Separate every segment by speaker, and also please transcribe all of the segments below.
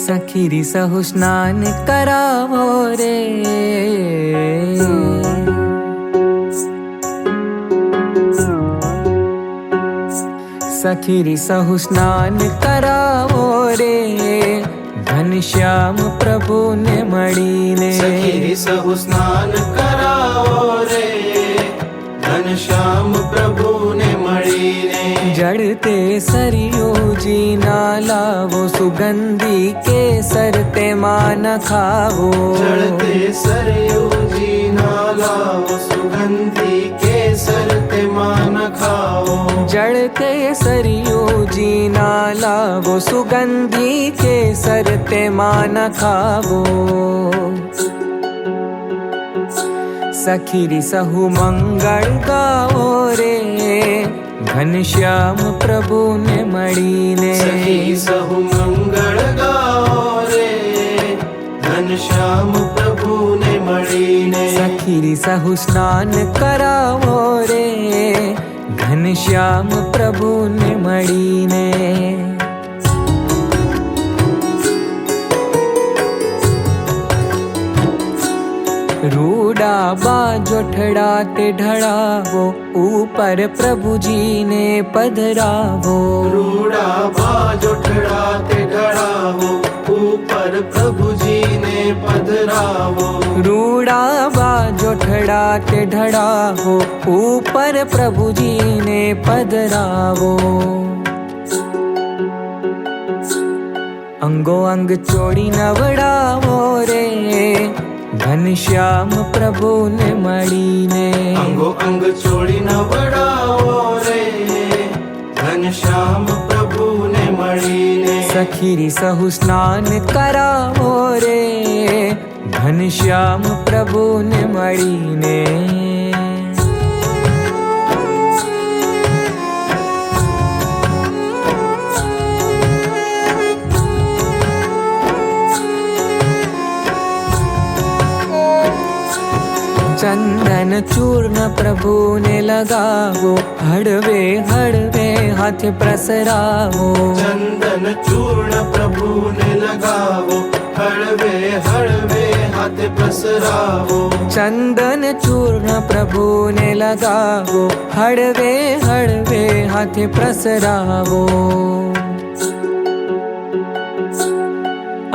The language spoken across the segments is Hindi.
Speaker 1: सखीरी सहु स्नान करावो रे। सखीरी सहु स्नान करावो रे, घनश्याम प्रभु ने मळीने।
Speaker 2: सखीरी सहु स्नान करावो रे, घनश्याम प्रभु ने मळीने।
Speaker 1: जड़ते सरयू जी ना लावो, सुगंधी केसर ते मान खावो।
Speaker 2: जड़ते सरयू जी ना लावो, सुगंधी केसर ते मान खाओ।
Speaker 1: जड़ते सरयू जी ना लावो, सुगंधी केसर ते मान खावो। सखीरी सहु मंगल गावो रे, घनश्याम प्रभु ने मळीने।
Speaker 2: सखी सहु मंगल गाओ रे, घनश्याम प्रभु ने मळीने।
Speaker 1: सखीरी सहु स्नान करावो रे, घनश्याम प्रभु ने मळीने। रूडा बाजोठड़ा ते ढड़ावो, ऊपर प्रभु जी ने पधरावो।
Speaker 2: रूडा बाजोठड़ा ते ढड़ावो, ऊपर प्रभु जी ने पधरावो।
Speaker 1: रूडा बाजोठड़ा ते ढड़ावो, ऊपर प्रभु जी ने पधरावो। अंगो अंग चोड़ी नवड़ावो रे, घनश्याम प्रभु ने मळीने।
Speaker 2: अंगो अंग चोड़ी नवड़ावो रे, घनश्याम प्रभु ने मळीने।
Speaker 1: सखीरी सहु स्नान करावो रे, घनश्याम प्रभु ने मळीने। चंदन चूर्ण प्रभु ने लगावो, हड़वे हड़वे हाथ प्रसरावो।
Speaker 2: चंदन चूर्ण प्रभु ने लगावो, हड़वे हड़वे हाथ प्रसरावो।
Speaker 1: चंदन चूर्ण प्रभु ने लगावो, हड़वे हड़वे हाथ प्रसरावो।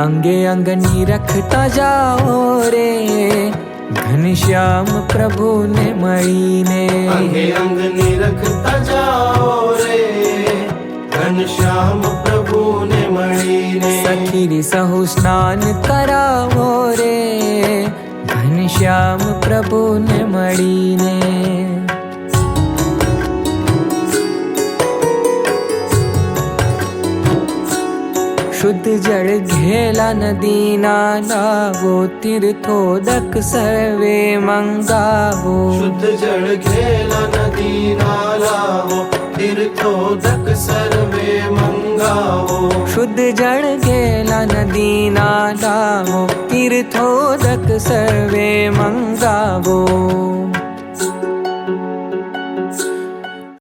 Speaker 1: अंगे अंग निरखता जाओ रे, घनश्याम प्रभु ने मळीने।
Speaker 2: अंगे अंग निरखता जाओ रे, घनश्याम प्रभु ने मळीने।
Speaker 1: सखीरी सहु स्नान करावो रे, घनश्याम प्रभु ने मळीने। शुद्ध जल घेला नदी ना लावो, तीर्थोदक सर्वे मंगावो।
Speaker 2: शुद्ध जल घेला नदी ना लावो, तीर्थोदक सर्वे मंगावो।
Speaker 1: शुद्ध जल घेला नदी ना लावो, तीर्थोदक सर्वे मंगावो।